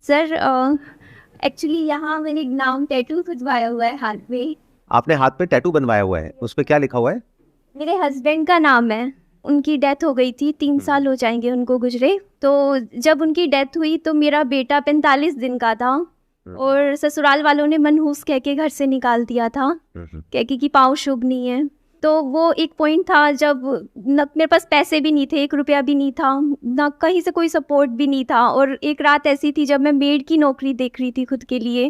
Sir actually यहाँ मैंने एक नाम टैटू खुजवाया हुआ है हाथ में। आपने हाथ पे टैटू बनवाया हुआ है, उस पे क्या लिखा हुआ है? मेरे हस्बैंड का नाम है। उनकी डेथ हो गई थी, 3 साल हो जाएंगे उनको गुजरे। तो जब उनकी डेथ हुई तो मेरा बेटा 45 दिन का था और ससुराल वालों ने मनहूस कह के घर से निकाल दिया था, कह के कि पाँव शुभ नहीं है। तो वो एक पॉइंट था जब न मेरे पास पैसे भी नहीं थे, 1 रुपया भी नहीं था, ना कहीं से कोई सपोर्ट भी नहीं था। और एक रात ऐसी थी जब मैं मेड की नौकरी देख रही थी खुद के लिए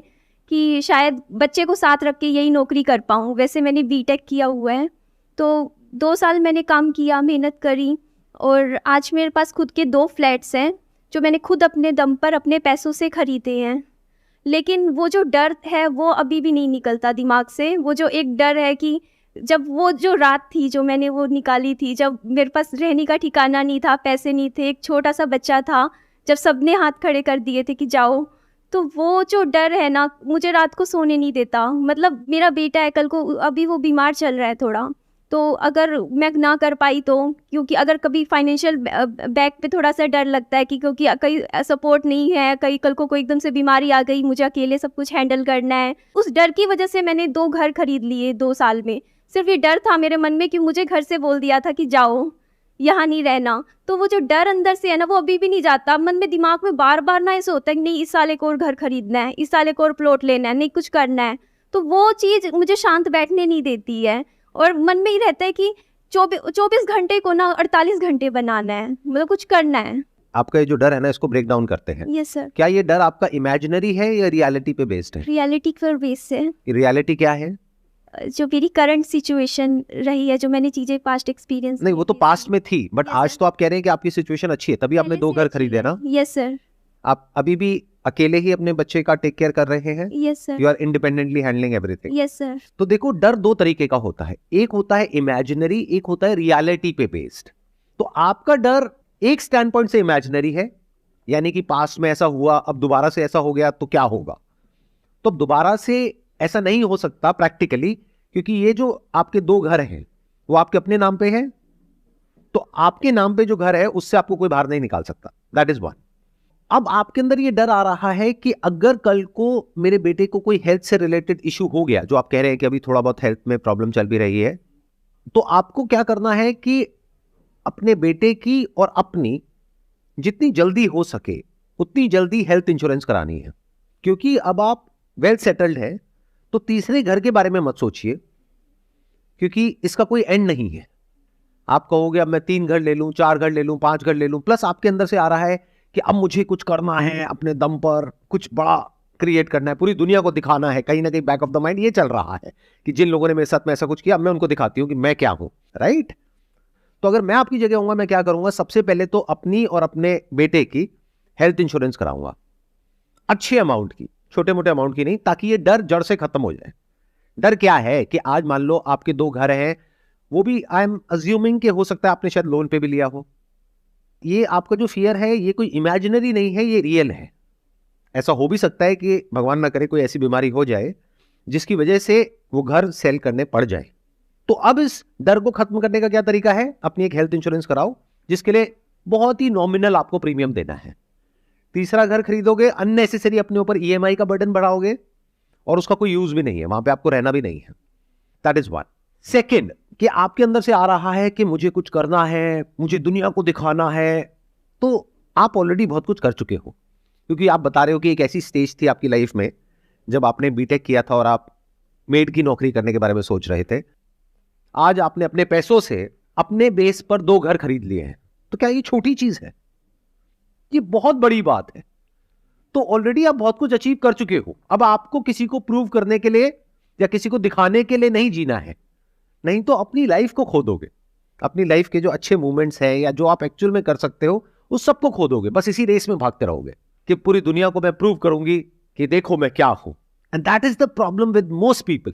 कि शायद बच्चे को साथ रख के यही नौकरी कर पाऊँ। वैसे मैंने बीटेक किया हुआ है, तो 2 साल मैंने काम किया, मेहनत करी और आज मेरे पास खुद के 2 फ्लैट्स हैं जो मैंने खुद अपने दम पर अपने पैसों से ख़रीदे हैं। लेकिन वो जो डर है वो अभी भी नहीं निकलता दिमाग से। वो जो एक डर है कि जब वो जो रात थी जो मैंने वो निकाली थी, जब मेरे पास रहने का ठिकाना नहीं था, पैसे नहीं थे, एक छोटा सा बच्चा था, जब सबने हाथ खड़े कर दिए थे कि जाओ, तो वो जो डर है ना मुझे रात को सोने नहीं देता। मतलब मेरा बेटा है, कल को अभी वो बीमार चल रहा है थोड़ा, तो अगर मैं ना कर पाई तो, क्योंकि अगर कभी फाइनेंशियल बैक पे थोड़ा सा डर लगता है कि क्योंकि कहीं सपोर्ट नहीं है, कहीं कल को कोई एकदम से बीमारी आ गई, मुझे अकेले सब कुछ हैंडल करना है। उस डर की वजह से मैंने 2 घर खरीद लिए 2 साल में। सिर्फ ये डर था मेरे मन में कि मुझे घर से बोल दिया था कि जाओ, यहाँ नहीं रहना। तो वो जो डर अंदर से है ना वो अभी भी नहीं जाता। मन में दिमाग में बार बार ना ऐसे होता है कि नहीं इस साल एक और घर खरीदना है, इस साल एक और प्लॉट लेना है, नहीं कुछ करना है। तो वो चीज़ मुझे शांत बैठने नहीं देती है और मन में ही रहता है कि 24 घंटे को ना 48 घंटे बनाना है, मतलब कुछ करना है। आपका ये जो डर है ना, इसको ब्रेक डाउन करते हैं। Yes sir. क्या ये डर आपका इमेजिनरी है या रियलिटी पे बेस्ड है? रियलिटी पर बेस से। रियलिटी क्या है? जो मेरी करंट सिचुएशन रही है, जो मैंने चीज़ें पास्ट एक्सपीरियंस नहीं, वो तो पास्ट में थी, बट Yes, आज sir. तो आप कह रहे हैं कि आपकी सिचुएशन अच्छी है, तभी आपने 2 घर खरीदे ना। Yes sir. आप अभी भी अकेले ही अपने बच्चे का टेक केयर कर रहे हैं? Yes sir. You are independently handling everything? Yes sir. तो देखो, डर 2 तरीके का होता है, एक होता है इमेजिनरी, एक होता है रियलिटी पे बेस्ड। तो आपका डर एक स्टैंड पॉइंट से इमेजिनरी है, यानी कि पास्ट में ऐसा हुआ, अब दोबारा से ऐसा हो गया तो क्या होगा। तो दोबारा से ऐसा नहीं हो सकता प्रैक्टिकली, क्योंकि ये जो आपके 2 घर हैं वो आपके अपने नाम पे है, तो आपके नाम पे जो घर है उससे आपको कोई बाहर नहीं निकाल सकता। That is one. अब आपके अंदर ये डर आ रहा है कि अगर कल को मेरे बेटे को कोई हेल्थ से रिलेटेड इश्यू हो गया, जो आप कह रहे हैं कि अभी थोड़ा बहुत हेल्थ में प्रॉब्लम चल भी रही है, तो आपको क्या करना है कि अपने बेटे की और अपनी जितनी जल्दी हो सके उतनी जल्दी हेल्थ इंश्योरेंस करानी है। क्योंकि अब आप वेल सेटल्ड हैं, तो तीसरे घर के बारे में मत सोचिए, क्योंकि इसका कोई एंड नहीं है। आप कहोगे अब मैं 3 घर ले लूं, 4 घर ले लूं, 5 घर ले लूं, प्लस आपके अंदर से आ रहा है कि अब मुझे कुछ करना है, अपने दम पर कुछ बड़ा क्रिएट करना है, पूरी दुनिया को दिखाना है। कहीं ना कहीं बैक ऑफ द माइंड ये चल रहा है कि जिन लोगों ने मेरे साथ में ऐसा कुछ किया, अब मैं उनको दिखाती हूं कि मैं क्या हूं। राइट? तो अगर मैं आपकी जगह होऊंगा, मैं क्या करूंगा, सबसे पहले तो अपनी और अपने बेटे की हेल्थ इंश्योरेंस कराऊंगा, अच्छे अमाउंट की, छोटे मोटे अमाउंट की नहीं, ताकि ये डर जड़ से खत्म हो जाए। डर क्या है कि आज मान लो आपके 2 घर हैं, वो भी आई एम अज्यूमिंग कि हो सकता है आपने शायद लोन पे भी लिया हो। ये आपका जो फियर है ये कोई इमेजिनरी नहीं है, ये रियल है। ऐसा हो भी सकता है कि भगवान ना करे कोई ऐसी बीमारी हो जाए जिसकी वजह से वो घर सेल करने पड़ जाए। तो अब इस डर को खत्म करने का क्या तरीका है? अपनी एक हेल्थ इंश्योरेंस कराओ, जिसके लिए बहुत ही नॉमिनल आपको प्रीमियम देना है। तीसरा घर खरीदोगे, अननेसेसरी अपने ऊपर ईएमआई का बर्डन बढ़ाओगे और उसका कोई यूज भी नहीं है, वहां पे आपको रहना भी नहीं है। That is one. सेकेंड, कि आपके अंदर से आ रहा है कि मुझे कुछ करना है, मुझे दुनिया को दिखाना है, तो आप ऑलरेडी बहुत कुछ कर चुके हो, क्योंकि आप बता रहे हो कि एक ऐसी स्टेज थी आपकी लाइफ में जब आपने बीटेक किया था और आप मेड की नौकरी करने के बारे में सोच रहे थे। आज आपने अपने पैसों से अपने बेस पर 2 घर खरीद लिए हैं। तो क्या ये छोटी चीज है? ये बहुत बड़ी बात है। तो ऑलरेडी आप बहुत कुछ अचीव कर चुके हो। अब आपको किसी को प्रूव करने के लिए या किसी को दिखाने के लिए नहीं जीना है, नहीं तो अपनी लाइफ को खो दोगे। अपनी लाइफ के जो अच्छे मोमेंट्स हैं या जो आप एक्चुअल में कर सकते हो, उस सबको खो दोगे। बस इसी रेस में भागते रहोगे कि पूरी दुनिया को मैं प्रूव करूंगी कि देखो मैं क्या हूं। And that is the problem with most people.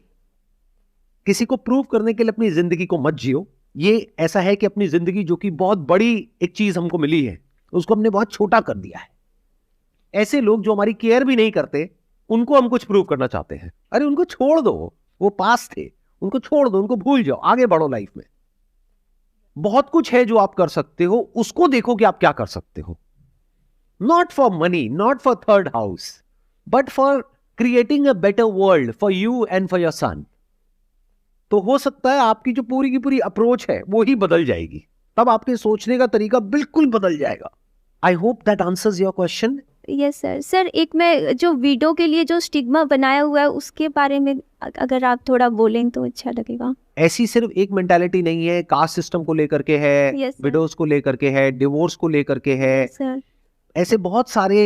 किसी को प्रूव करने के लिए अपनी जिंदगी को मत जियो। ये ऐसा है कि अपनी जिंदगी, जो कि बहुत बड़ी एक चीज हमको मिली है, उसको हमने बहुत छोटा कर दिया है। ऐसे लोग जो हमारी केयर भी नहीं करते, उनको हम कुछ प्रूव करना चाहते हैं। अरे उनको छोड़ दो, वो पास थे, उनको छोड़ दो, उनको भूल जाओ, आगे बढ़ो लाइफ में। बहुत कुछ है जो आप कर सकते हो, उसको देखो कि आप क्या कर सकते हो। Not for money, not for third house, but for creating a better world for you and for your son, तो हो सकता है आपकी जो पूरी की पूरी अप्रोच है वो ही बदल जाएगी, तब आपके सोचने का तरीका बिल्कुल बदल जाएगा। I hope that answers your question. Yes sir. Sir एक मैं जो वीडो के लिए जो स्टिग्मा बनाया हुआ है उसके बारे में अगर आप थोड़ा बोलें तो अच्छा लगेगा। ऐसी सिर्फ एक मेंटालिटी नहीं है, कास्ट सिस्टम को लेकर के है, Yes, sir. विडोज को लेकर के है, डिवोर्स को लेकर के है, सर ऐसे बहुत सारे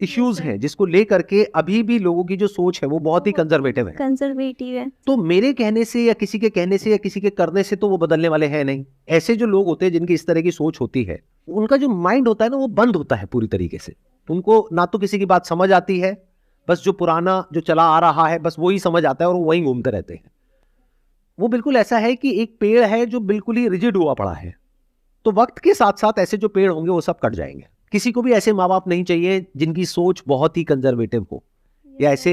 इश्यूज हैं जिसको लेकर के अभी भी लोगों की जो सोच है वो बहुत ही कंजर्वेटिव है। कंजर्वेटिव है। तो मेरे कहने से या किसी के कहने से या किसी के करने से तो वो बदलने वाले हैं नहीं। ऐसे जो लोग होते हैं जिनकी इस तरह की सोच होती है, उनका जो माइंड होता है ना वो बंद होता है पूरी तरीके से। उनको ना तो किसी की बात समझ आती है, बस जो पुराना जो चला आ रहा है बस वही समझ आता है और वहीं घूमते रहते हैं। वो बिल्कुल ऐसा है कि एक पेड़ है जो बिल्कुल ही रिजिड हुआ पड़ा है, तो वक्त के साथ साथ ऐसे जो पेड़ होंगे वो सब कट जाएंगे। किसी को भी ऐसे माँ बाप नहीं चाहिए जिनकी सोच बहुत ही कंजर्वेटिव हो, या ऐसे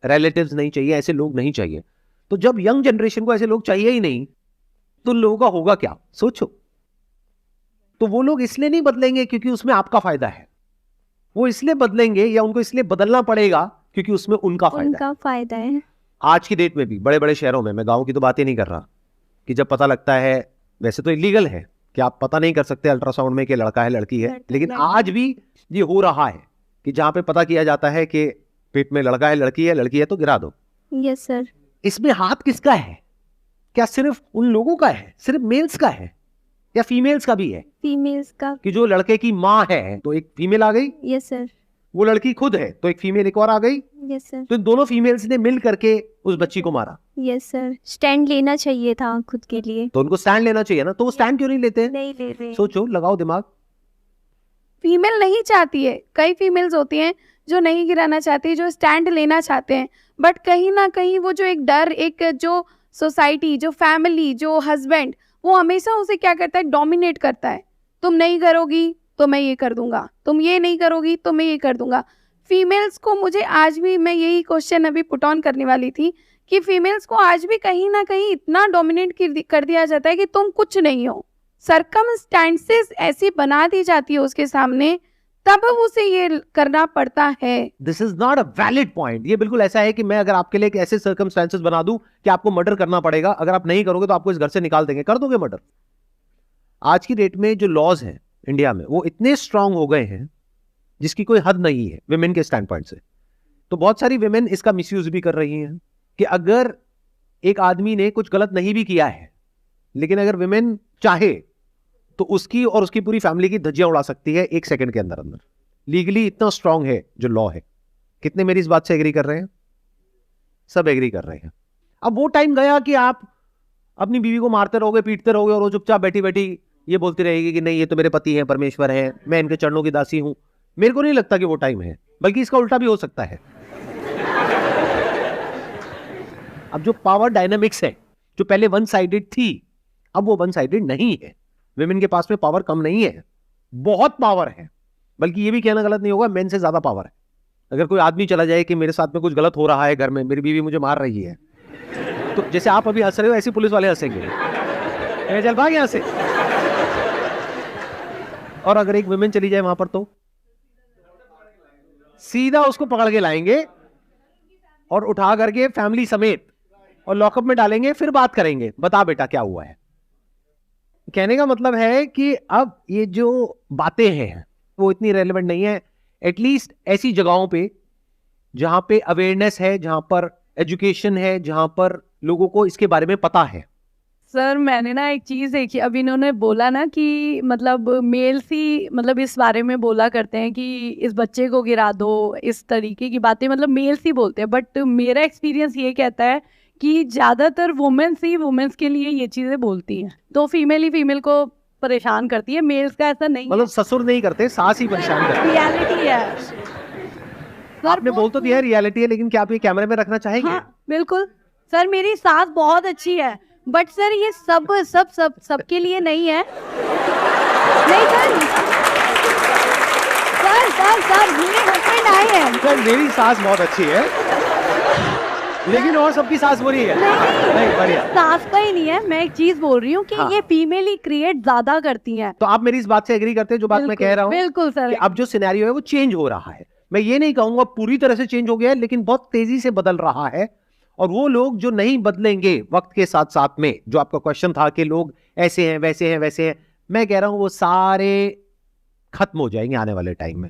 रिलेटिव्स नहीं चाहिए, ऐसे लोग नहीं चाहिए। तो जब यंग जनरेशन को ऐसे लोग चाहिए ही नहीं तो लोगों का होगा क्या, सोचो। तो वो लोग इसलिए नहीं बदलेंगे क्योंकि उसमें आपका फायदा है, वो इसलिए बदलेंगे या उनको इसलिए बदलना पड़ेगा क्योंकि उसमें उनका फायदा है। आज की डेट में भी बड़े बड़े शहरों में, मैं गांव की तो बात ही नहीं कर रहा, कि जब पता लगता है, वैसे तो इलीगल है कि आप पता नहीं कर सकते अल्ट्रासाउंड में कि लड़का है लड़की है, लेकिन आज भी ये हो रहा है कि जहां पे पता किया जाता है कि पेट में लड़का है लड़की है तो गिरा दो। Yes sir. इसमें हाथ किसका है? क्या सिर्फ उन लोगों का है, सिर्फ मेल्स का है, या फीमेल्स का भी है? फीमेल्स का। कि जो लड़के की माँ है तो एक फीमेल आ गई। Yes sir. वो लड़की खुद है तो एक फीमेल एक और आ गई। Yes sir. तो दोनों फीमेल्स ने मिल करके उस बच्ची को मारा। Yes sir. स्टैंड लेना चाहिए था खुद के लिए, तो उनको स्टैंड लेना चाहिए ना, तो वो स्टैंड क्यों नहीं लेते? नहीं ले रहे। सोचो, लगाओ दिमाग। फीमेल नहीं चाहती है, कई फीमेल्स होती हैं जो नहीं गिराना चाहती, जो स्टैंड लेना चाहते हैं, बट कहीं ना कहीं वो जो एक डर, एक जो सोसाइटी, जो फैमिली, जो हस्बैंड, वो हमेशा उसे क्या करता है, डोमिनेट करता है। तुम नहीं करोगी तो मैं ये कर दूंगा, तुम ये नहीं करोगी तो मैं ये कर दूंगा। फीमेल्स को, मुझे आज भी, मैं यही क्वेश्चन अभी पुट ऑन करने वाली थी कि फीमेल्स को आज भी कहीं ना कहीं इतना डोमिनेट कर दिया जाता है कि तुम कुछ नहीं हो। सर्कमस्टेंसेस ऐसी बना दी जाती है उसके सामने, तब उसे ये करना पड़ता है। This is not a valid point. ये बिल्कुल ऐसा है कि मैं अगर आपके लिए ऐसे सर्कमस्टेंसेस बना दूं कि आपको मर्डर करना पड़ेगा, अगर आप नहीं करोगे तो आपको इस घर से निकाल देंगे, कर दोगे मर्डर। आज की डेट में जो लॉज हैं इंडिया में वो इतने स्ट्रांग हो गए हैं जिसकी कोई हद नहीं है विमेन के स्टैंड पॉइंट से। तो बहुत सारी विमेन इसका मिसयूज भी कर रही हैं कि अगर एक आदमी ने कुछ गलत नहीं भी किया है, लेकिन अगर विमेन चाहे तो उसकी और उसकी पूरी फैमिली की धज्जियां उड़ा सकती है एक सेकंड के अंदर अंदर। लीगली इतना स्ट्रांग है जो लॉ है। कितने मेरी इस बात से एग्री कर रहे हैं? सब एग्री कर रहे हैं। अब वो टाइम गया कि आप अपनी बीवी को मारते रहोगे, पीटते रहोगे और वो चुपचाप बैठी बैठी ये बोलती रहेगी कि नहीं, ये तो मेरे पति हैं, परमेश्वर है, मैं इनके चरणों की दासी हूं। मेरे को नहीं लगता कि वो टाइम है, बल्कि इसका उल्टा भी हो सकता है। अब जो पावर डायनामिक्स है जो पहले वन साइडेड थी, अब वो वन साइडेड नहीं है। विमेन के पास में पावर कम नहीं है, बहुत पावर है। बल्कि ये भी कहना गलत नहीं होगा, मेन से ज्यादा पावर है। अगर कोई आदमी चला जाए कि मेरे साथ में कुछ गलत हो रहा है घर में, मेरी बीवी मुझे मार रही है, तो जैसे आप अभी हंस रहे हो ऐसे पुलिस वाले हंसेंगे, चल भाग यहां से। और अगर एक विमेन चली जाए वहां पर तो सीधा उसको पकड़ के लाएंगे और उठा करके फैमिली समेत और लॉकअप में डालेंगे, फिर बात करेंगे, बता बेटा क्या हुआ है। कहने का मतलब है कि अब ये जो बातें हैं वो इतनी रेलेवेंट नहीं है, एटलीस्ट ऐसी जगहों पे जहां पे अवेयरनेस है, जहां पर एजुकेशन है, जहां पर लोगों को इसके बारे में पता है। सर मैंने ना एक चीज़ देखी, अभी इन्होंने बोला ना कि मतलब मेल्स ही मतलब इस बारे में बोला करते हैं कि इस बच्चे को गिरा दो, इस तरीके की बातें मतलब मेल्स ही बोलते हैं। बट मेरा एक्सपीरियंस ये कहता है कि ज़्यादातर वुमेन्स ही वुमेन्स के लिए ये चीज़ें बोलती हैं, तो फीमेल ही फीमेल को परेशान करती है। मेल्स का ऐसा नहीं, मतलब ससुर नहीं करते, सास ही परेशान करती है। रियलिटी है। आपने बोल तो दिया रियलिटी है, लेकिन क्या आप ये कैमरे में रखना चाहेंगे? हाँ बिल्कुल सर, मेरी सास बहुत अच्छी है, बट सर ये सबके लिए नहीं है। नहीं सर मेरे हस्बैंड आए हैं। सर मेरी सास बहुत अच्छी है, लेकिन और सबकी सास बुरी है। नहीं, बढ़िया। सास का ही नहीं है, मैं एक चीज बोल रही हूँ कि हाँ। ये फीमेल ही क्रिएट ज्यादा करती हैं। तो आप मेरी इस बात से एग्री करते हैं जो बात मैं कह रहा हूँ? बिल्कुल सर। कि अब जो सिनेरियो है वो चेंज हो रहा है। मैं ये नहीं कहूंगा पूरी तरह से चेंज हो गया है, लेकिन बहुत तेजी से बदल रहा है। और वो लोग जो नहीं बदलेंगे वक्त के साथ साथ में, जो आपका क्वेश्चन था कि लोग ऐसे हैं वैसे हैं वैसे हैं, मैं कह रहा हूं वो सारे खत्म हो जाएंगे आने वाले टाइम में।